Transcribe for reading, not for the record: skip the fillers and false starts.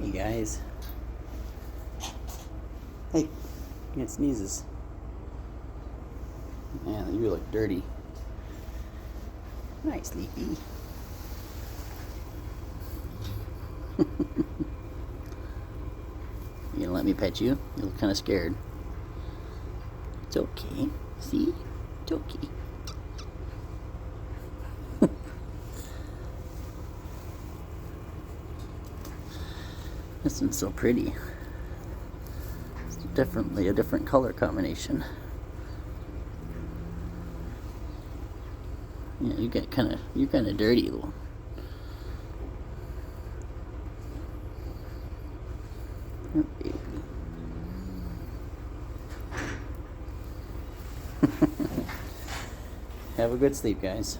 Hey guys. Hey, you got sneezes. Man, you look dirty. Nice, Sleepy. You gonna let me pet you? You look kind of scared. It's okay. See? It's okay. This one's so pretty. It's definitely a different color combination. Yeah, you're kind of dirty, though. Oh, baby. Have a good sleep, guys.